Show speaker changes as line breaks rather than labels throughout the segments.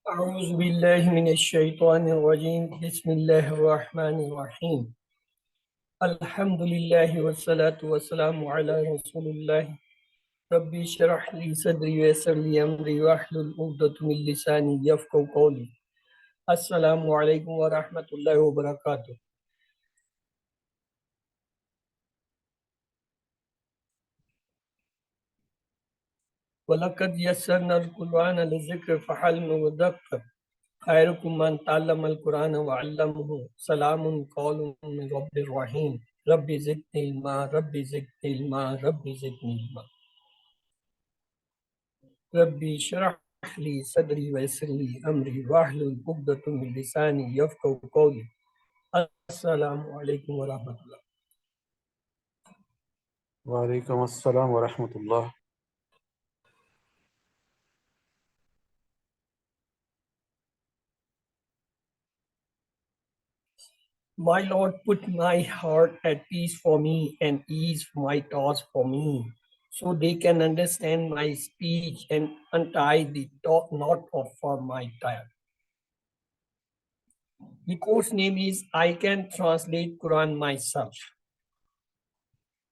أعوذ بالله من الشيطان الرجيم بسم الله الرحمن الرحيم الحمد لله والصلاة والسلام على رسول الله ربي اشرح لي صدري ويسر لي أمري واحلل عقدة من لساني يفقهوا قولي السلام عليكم ورحمة الله وبركاته. ولقد يسرنا القرآن للذكر فهل من مدكر خيركم من تعلم القرآن وعلمه سلام قول من رب الرحيم ربي زدني علما ربي زدني علما ربي زدني علما ربي اشرح لي صدري ويسر لي أمري واحلل عقدة من لساني يفقهوا قولي السلام عليكم ورحمة الله.
وعليكم السلام ورحمة الله.
My Lord, put my heart at peace for me and ease my thoughts for me, so they can understand my speech and untie the knot for my tire. The course name is I Can Translate Quran Myself.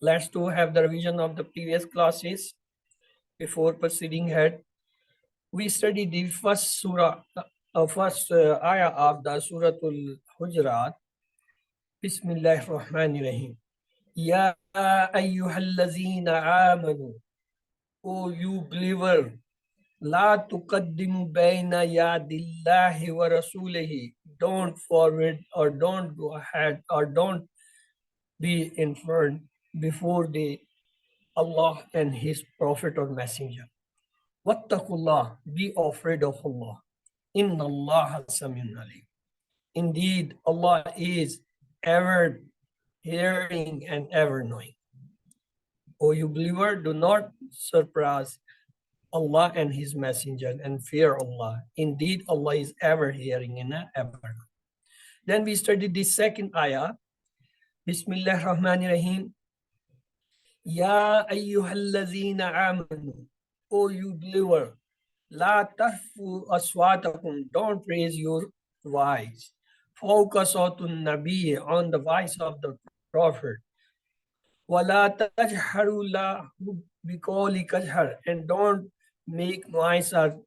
Let's to have the revision of the previous classes. Before proceeding ahead, we studied the first surah, first ayah of the Suratul Hujurat. Bismillahir Rahmanir Rahim. Ya ayyuhallazina amanu, O you believer, la tuqaddimu bayna yadillahi wa rasulihi. Don't forward or don't go ahead or don't be in front before the Allah and His Prophet or Messenger. Wattaqullah, be afraid of Allah. Inna Allah samiyun alim. Indeed, Allah is ever hearing and ever knowing. O you believer, do not surpass Allah and His Messenger and fear Allah. Indeed, Allah is ever hearing and ever knowing. Then we studied the second ayah. Bismillah ar-Rahman ar-Rahim. Ya ayyuhallazina amanu. O you believer, la tarfu aswatakum. Don't raise your voice. Focus on Nabi, on the voice of the Prophet. Wala tajharu lahu biqawli kajhar, and don't make noise or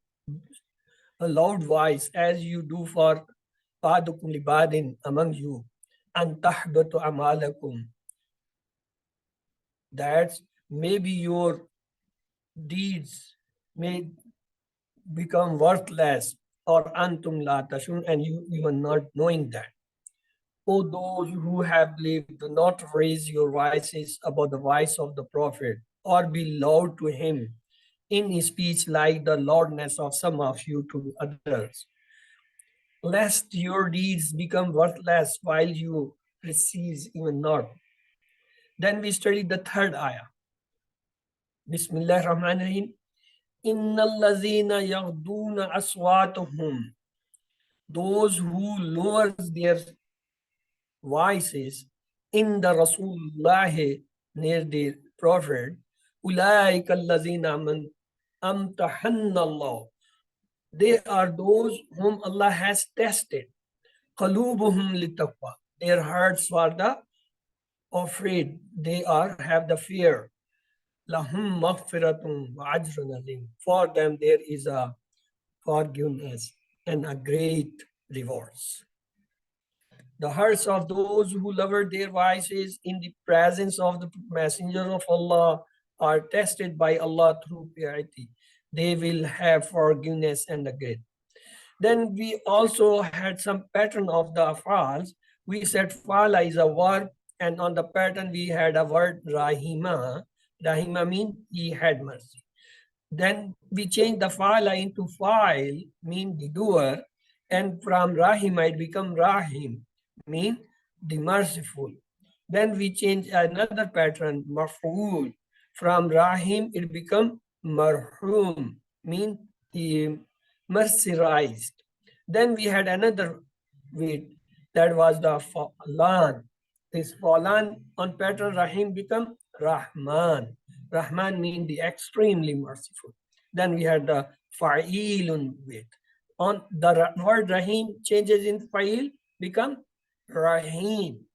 a loud voice as you do for ba'dukum li ba'din among you, and tahbatu amalakum, that maybe your deeds may become worthless, or antum la tashun, and you are not knowing that. O those who have believed, do not raise your voices above the voice of the Prophet, or be loud to him in his speech like the loudness of some of you to others, lest your deeds become worthless while you receive even not. Then we studied the third ayah. Bismillah ar-Rahman ar-Rahim. Inna allazina yaghduna aswatuhum. Those who lower their voices in the Rasulullah, near the Prophet, ulaika allazina amtahanna Allah. They are those whom Allah has tested. Qalubuhum litaqwa. Their hearts are the afraid. They have the fear. Lahum maghfiratun wa ajrun azim. For them there is a forgiveness and a great rewards. The hearts of those who lowered their voices in the presence of the Messenger of Allah are tested by Allah through piety, they will have forgiveness and the grace. Then we also had some pattern of the afals. We said fala is a verb, and on the pattern we had a word rahima. Rahima means he had mercy. Then we changed the fa'ala into fa'il, mean the doer, and from rahima it become rahim, mean the merciful. Then we change another pattern, maf'ul. From rahim it become marhum, mean the mercerized. Then we had another word that was the falan. This falan on pattern rahim become rahman. Rahman means the extremely merciful. Then we had the fa'ilun with. On the word rahim changes in fa'il, become rahim.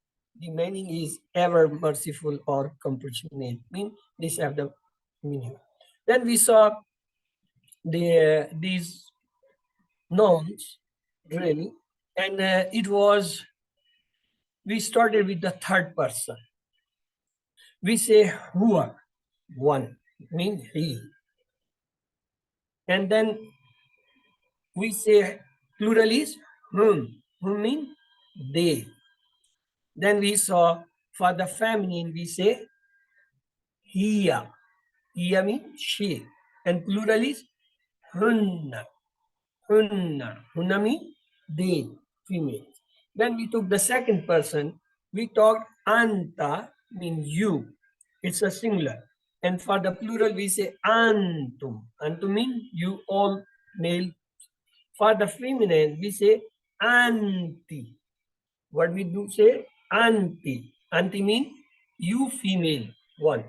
The meaning is ever merciful or compassionate. Mean this have the meaning. Then we saw these nouns really, and we started with the third person. We say huwa, one, mean he. And then we say plural is whom mean they. Then we saw for the feminine, we say hiya. Hiya means she. And plural is hunna. Hunna. Hunna means they, female. Then we took the second person. We talked anta, means you. It's a singular. And for the plural, we say antum. Antum means you all male. For the feminine, we say anti. What we do say? Anti. Anti means you female, one.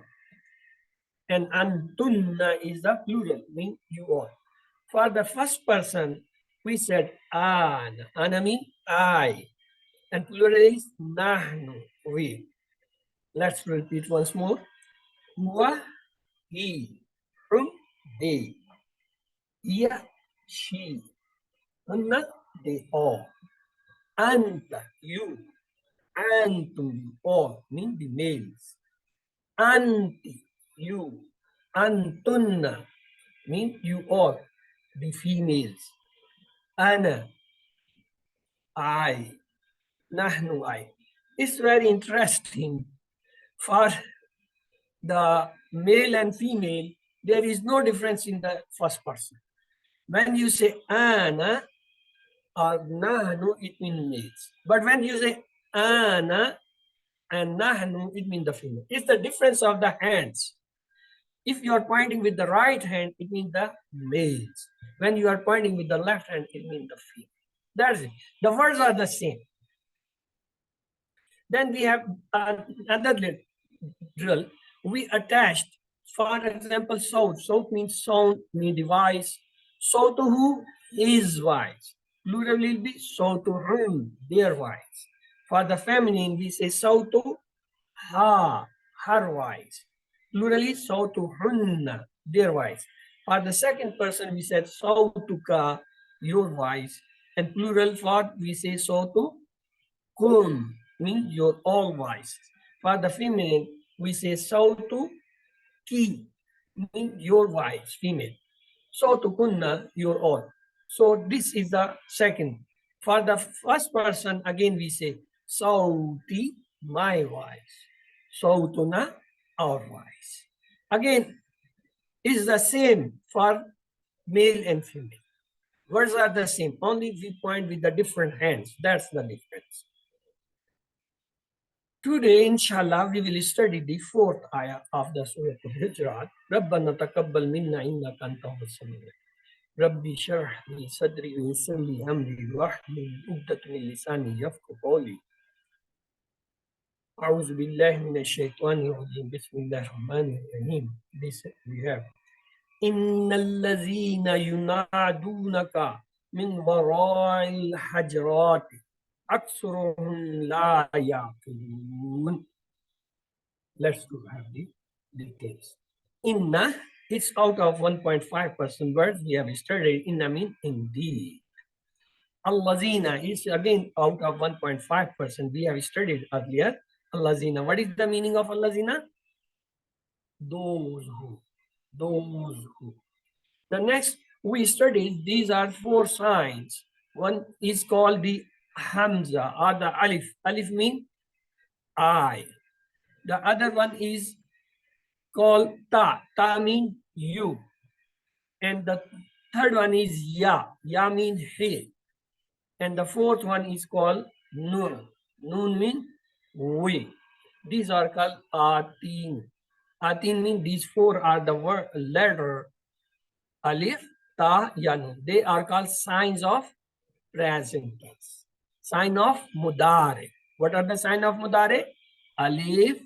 And antunna is the plural, means you all. For the first person, we said ana. Ana means I. And plural is nahnu, we. Let's repeat once more. Huwa, he. Hum, they. Hiya, she. Hunna, they all. Anta, you. Antum, all, mean the males. Anti, you. Antunna, mean you all, the females. Ana, I. Nahnu, I. It's very interesting. For the male and female, there is no difference in the first person. When you say ana or nahnu, it means males. But when you say ana and nahnu, it means the female. It's the difference of the hands. If you are pointing with the right hand, it means the males. When you are pointing with the left hand, it means the female. That's it. The words are the same. Then we have another drill. We attached, for example, sound. Sound means sound, means device. So to who? His wife. Plural will be so to whom, their wives. For the feminine, we say so to ha, her wives. Plural is so to hunna, their wives. For the second person, we said so to ka, your wives. And plural for we say so to kum, means your all wives. For the female, we say so to ki, means your wives, female. So to kunna, your all. So this is the second. For the first person, again we say sauti, my wives. Sautuna, our wives. Again, is the same for male and female. Words are the same, only we point with the different hands. That's the difference. Today, inshallah, we will study the fourth ayah of the Surah Al-Hujurat. رَبَّنَا تَقَبَّلْ مِنَّا إِنَّكَ أَنْتَ السَّمِيعُ رَبِّ اشْرَحْ لِي صَدْرِي وَيَسِّرْ لِي أَمْرِي وَاحْلُلْ عُقْدَةً مِنْ لِسَانِي يَفْقَهُوا قَوْلِي أعوذ بالله من الشيطان الرجيم بسم الله الرحمن الرحيم. This we have. إن الذين ينادونك من وراء الحجرات أكثرهم لا يعقلون. Let's go have the details. Inna, it's out of 1.5% words we have studied. Inna means indeed. Allazina is again out of 1.5% we have studied earlier. Allazina. What is the meaning of Allazina? those who, those who. The next we studied, these are four signs. One is called the Hamza or the Alif. Alif means I. The other one is called Ta. Ta means you. And the third one is Ya. Ya means he. And the fourth one is called Nun. Nun means we. These are called Atin. Atin means these four are the word letter Alif, Ta, Ya, Nun. They are called signs of present tense. Sign of Mudare. What are the sign of Mudare? Alif,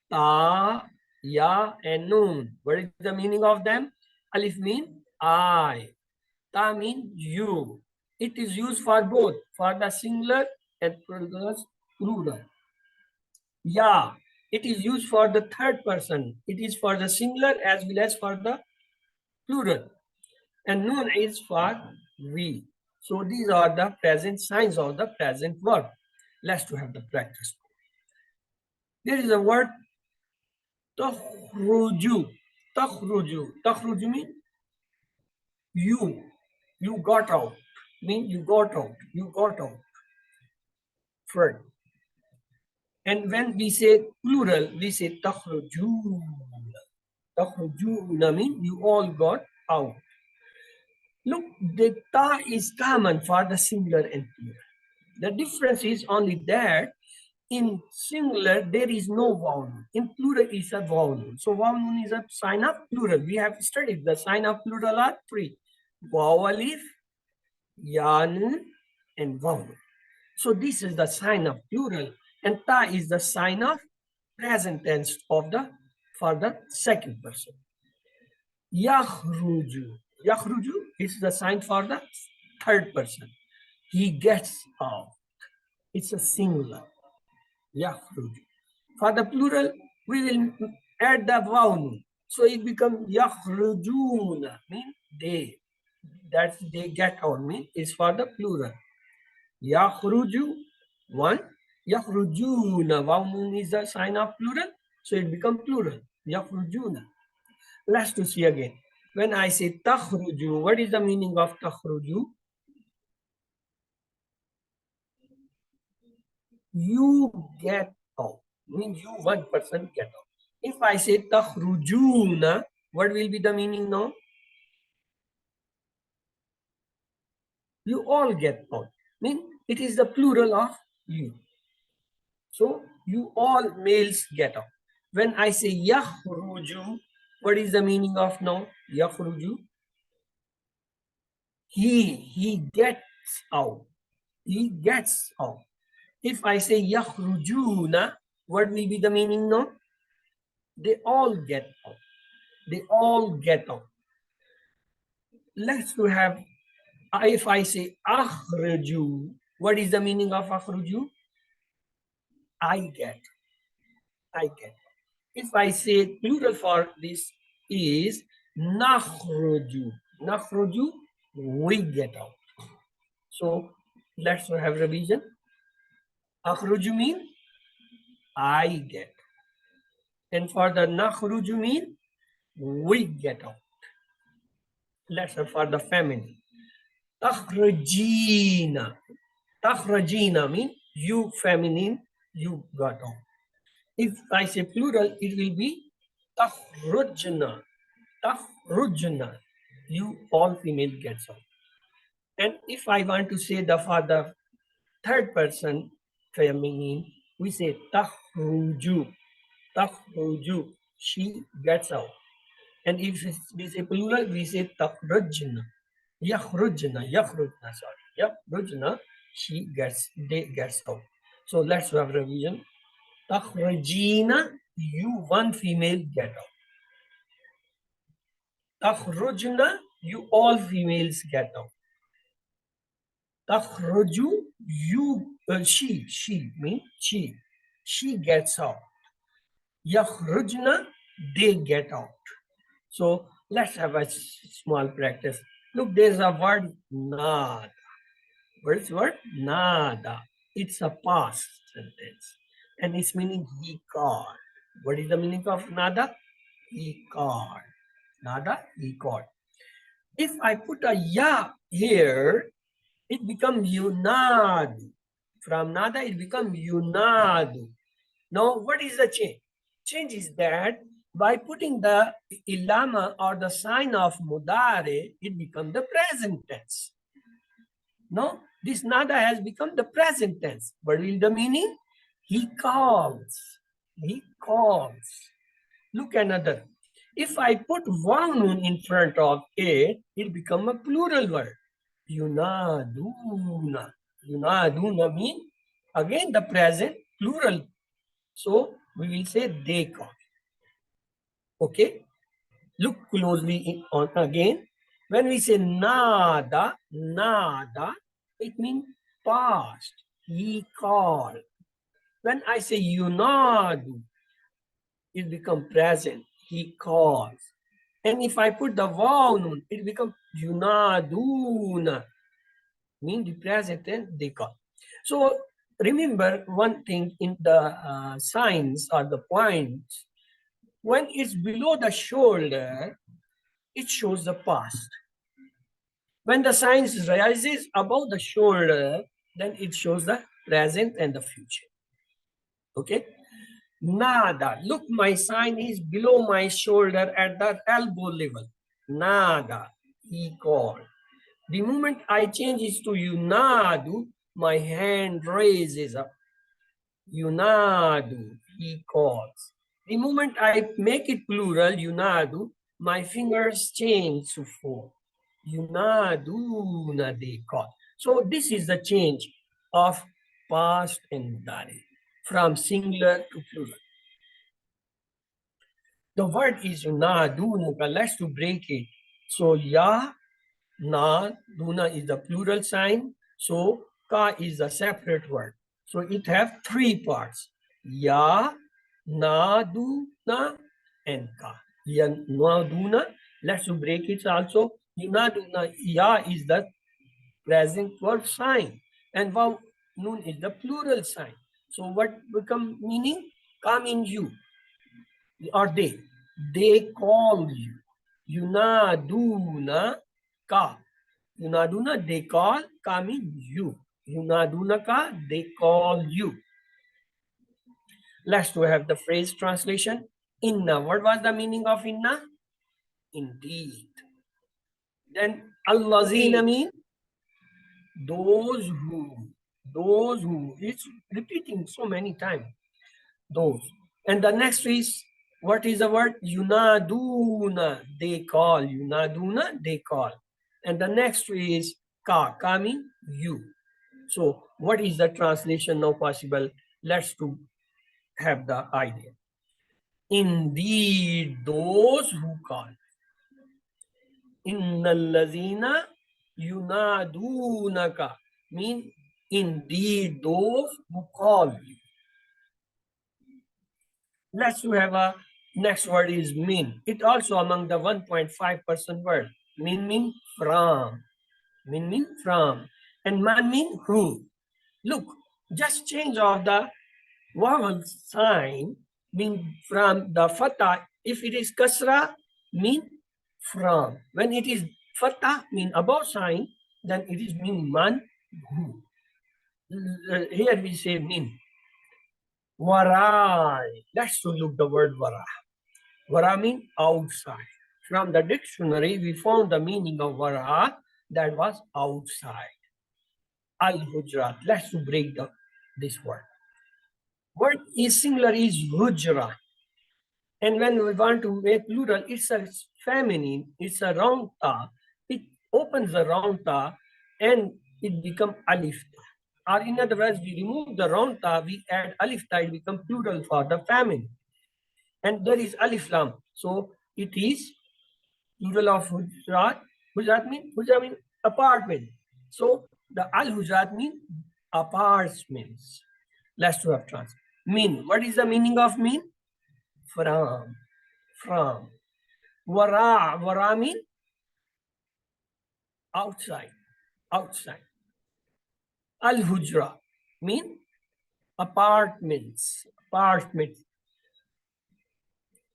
Ta, Ya, and Nun. What is the meaning of them? Alif means I. Ta means you. It is used for both, for the singular and for the plural. Ya, it is used for the third person. It is for the singular as well as for the plural. And Nun is for we. So these are the present signs of the present verb. Let's to have the practice. There is a word takhruju. Takhruju. Takhruju means you. You got out. Mean you got out. You got out. Friend. And when we say plural, we say takhrujuna. Takhrujuna means you all got out. Look, the ta is common for the singular and plural. The difference is only that in singular there is no vowel. In plural is a vowel. So vowel is a sign of plural. We have studied the sign of plural are three: vowel, alif, ya, nun, and vowel. So this is the sign of plural, and ta is the sign of present tense of the for the second person. Yakhruju. Yakhruju is the sign for the third person. He gets out. It's a singular. Yakhruju. For the plural, we will add the vowel. So it becomes yakhrujuna, mean they. That they get out, mean is for the plural. Yakhruju, one. Yakhrujuna, vowel is the sign of plural. So it becomes plural. Yakhrujuna. Let's to see again. When I say takhruju, what is the meaning of takhruju? You get out. Means you one person get out. If I say takhrujuna, what will be the meaning now? You all get out. Mean it is the plural of you. So you all males get out. When I say yakhruju, what is the meaning of now? Yakhruju. He gets out. He gets out. If I say yakhrujuna, what will be the meaning now? They all get out. They all get out. Let's to have, if I say akhraju, what is the meaning of akhraju? I get. I get. If I say plural for this is nakhruju. Nakhruju, we get out. So let's have revision. Akhruju mean I get. And for the nakhruju mean we get out. Let's have for the feminine. Takhrajina. Takhrajina mean you feminine, you got out. If I say plural, it will be takhrujna. Takhrujna. You all female gets out. And if I want to say the for the third person feminine, we say takhruju. Takhruju. She gets out. And if we say plural, we say takhrujna. Yakhrujna. Yakhrujna, sorry. Yakhrujna. She gets, they gets out. So let's have revision. Takhrujina, you one female get out. Takhrujna, you all females get out. Takhruju, you, she means she gets out. Yakhrujna, they get out. So let's have a small practice. Look, there's a word nada. What is the word? Nada. It's a past sentence. And its meaning he called. What is the meaning of nada? he called. Nada, he called. If I put a ya here, it becomes yunadu. From nada, it becomes yunadu. Now, what is the change? Change is that by putting the ilama or the sign of mudare, it becomes the present tense. No, this nada has become the present tense. What is the meaning? He calls. He calls. Look another. If I put one nun in front of it, it becomes a plural word. Yunaduna. Yunaduna means again the present plural. So we will say they call. Okay. Look closely on again. When we say nada, nada, it means past. He called. When I say yunadu, it becomes present. He calls. And if I put the vav nun, it becomes yunaduna, mean the present tense they call. So remember one thing in the signs or the points, when it's below the shoulder, it shows the past. When the sign rises above the shoulder, then it shows the present and the future. Okay? Nada. Look, my sign is below my shoulder at the elbow level. Nada. He called. The moment I change it to yunadu, my hand raises up. Yunadu. He calls. The moment I make it plural, yunadu, my fingers change to four. Yunaduna, they call. So this is the change of past and mudari from singular to plural. The word is yunaduna, but let's to break it. So ya, na, duna is the plural sign. So ka is a separate word. So it have three parts. Ya, na, du, na, and ka. Ya, na, du, na. Let's break it also. Na, du, na. Ya is the present verb sign. And vav nun is the plural sign. So what become meaning? Come in you. Or they. They call you. Yunaduna ka. Yunaduna, they call, ka means you. Yunaduna ka, they call you. Let's to have the phrase translation. Inna, what was the meaning of inna? Indeed. Then allazina mean those who. It's repeating so many times. Those. And the next is, what is the word? Yunaduna, they call. Yunaduna, they call. And the next is ka means you. So what is the translation now possible? Let's to have the idea. Indeed, those who call. Innallazina yunadunaka mean indeed those who call you. Let's to have a next word is min. It also among the 1.5% word. Min mean from. Min mean from. And man mean who. Look, just change of the vowel sign mean from the fatah. If it is kasra, mean from. When it is fatah, mean above sign, then it is mean man, who. Here we say mean. Warai. Let's to look the word wara. Vara means outside. From the dictionary, we found the meaning of vara that was outside. Al-Hujrat. Let's to break this word. Word is singular is hujra. And when we want to make plural, it's a feminine, it's a round ta. It opens the round ta and it becomes alif ta. Or in other words, we remove the round ta, we add alif ta, it becomes plural for the feminine. And there is alif lam. So it is plural of hujrat. Hujrat means apartment. So the al-hujrat means apartments. Let's do a trans. Mean. What is the meaning of mean? From. Wara mean outside. Al-hujra mean apartments.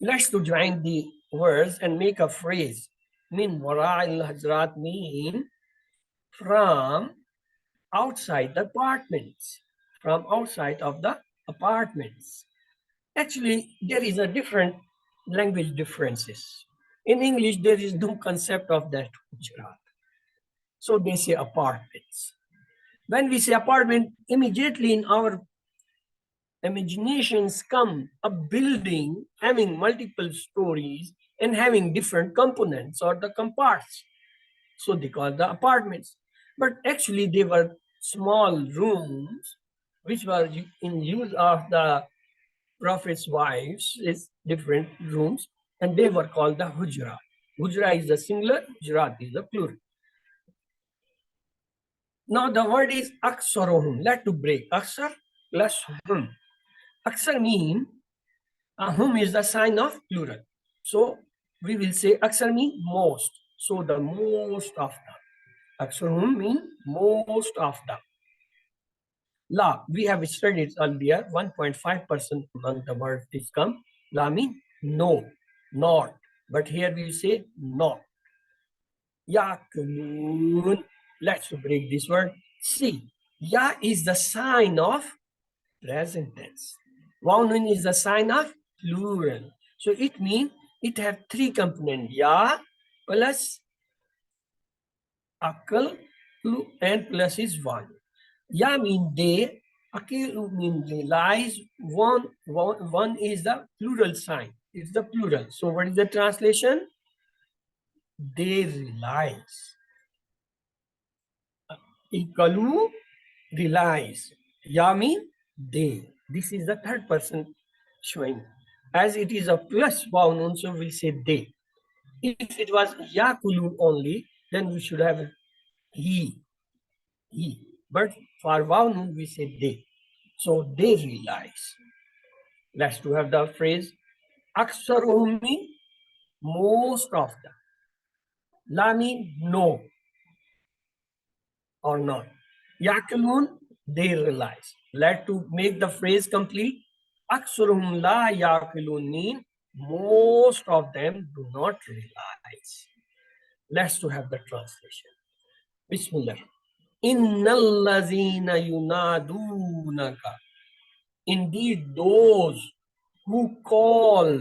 Let's to join the words and make a phrase. Min wara'il hajrat mean from outside the apartments. From outside of the apartments. Actually, there is a different language differences. In English, there is no concept of that hujrat. So they say apartments. When we say apartment, immediately in our imaginations come a building having multiple stories and having different components or the comparts. So they call the apartments. But actually they were small rooms which were in use of the Prophet's wives, is different rooms, and they were called the hujra. Hujra is the singular, hujrat is the plural. Now the word is aksarohum. Let to break. Aksar plus hum. Aksar mean hum is the sign of plural. So we will say aksar mean most. So the most of the. Aksarohum mean most of the. La, we have studied earlier, 1.5% among the words is come. La mean no, not. But here we say not. Yakulun. Let's break this word. See, ya is the sign of present tense. Waunun is the sign of plural. So it means it have three components. Ya plus akal and plus is one. Ya mean they, akil mean realize, one is the plural sign. It's the plural. So what is the translation? They realize. Ikalu realize. Ya mean they. This is the third person showing. As it is a plus noun, so we'll say they. If it was yakulu only, then we should have he. But for noun, we say they. So they realize. Let's to have the phrase aksaruhum mean most of them. La mean no or not. Yakulun, they realize. Let to make the phrase complete. Aksaruhum la yakulun mean most of them do not realize. Let's to have the translation. Bismillah. Innallazina yunadunaka. Indeed, those who call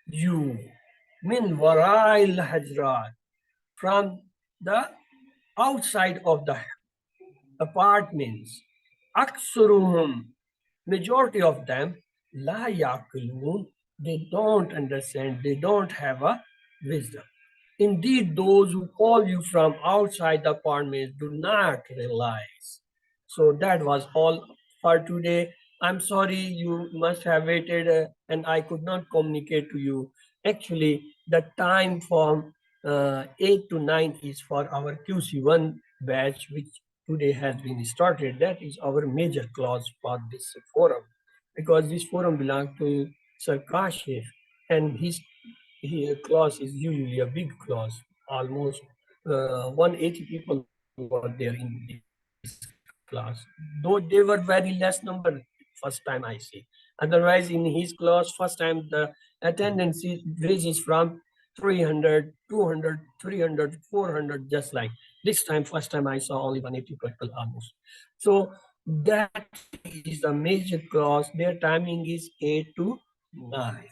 you min warail hajrat, from the outside of the apartments. Aksuruhum, majority of them, la yaqilun, they don't understand, they don't have a wisdom. Indeed, those who call you from outside the apartments do not realize. So that was all for today. I'm sorry you must have waited and I could not communicate to you. Actually, the time from 8 to 9 is for our QC1 batch, which today has been started. That is our major class for this forum, because this forum belongs to Sir Kashif, and his class is usually a big class. Almost 180 people were there in this class, though they were very less number first time I see. Otherwise, in his class, first time the attendance ranges from 300, 200, 300, 400, just like this time. First time I saw only 180 people almost. So that is the major class. Their timing is 8 to 9,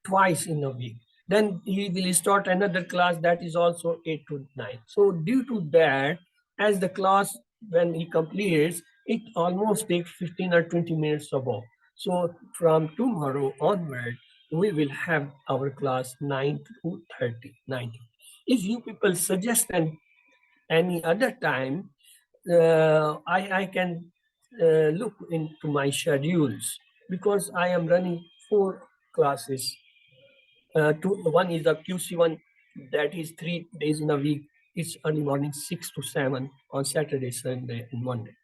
twice in a week. Then he will start another class that is also 8 to 9. So due to that, as the class, when he completes, it almost takes 15 or 20 minutes above. So from tomorrow onward, we will have our class 9 to 30, 90. If you people suggest any other time, I can look into my schedules, because I am running 4 classes. One is the QC1, that is 3 days in a week. It's early morning 6 to 7 on Saturday, Sunday, and Monday.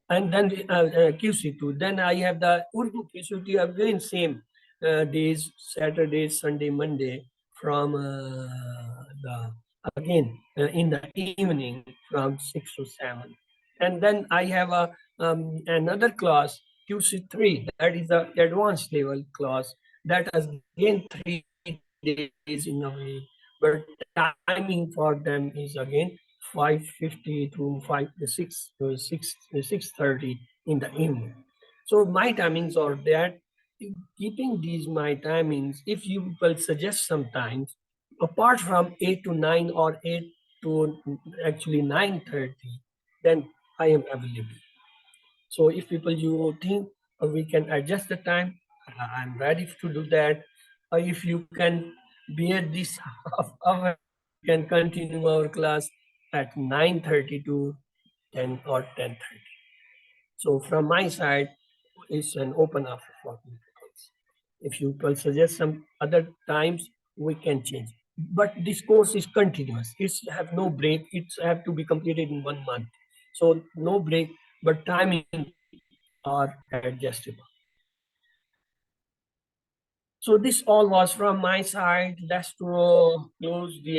And then QC2. Then I have the Urdu QC2 again, same days, Saturday, Sunday, Monday, from the again in the evening from 6 to 7. And then I have another class, QC3, that is the advanced level class, that again 3 days in a week, but timing for them is again 5:50 to 5 to 6 to 6:30 in the evening. So my timings are that. Keeping these my timings, if you will suggest sometimes, apart from 8 to 9 or 8 to actually 9:30, then I am available. So if people you think we can adjust the time, I'm ready to do that. Or if you can bear this half hour, we can continue our class at 9:30 to 10 or 10:30. So from my side, it's an open offer for me. If you will suggest some other times, we can change. But this course is continuous. It's have no break. It's have to be completed in 1 month. So no break, but timing are adjustable. So this all was from my side. Let's close the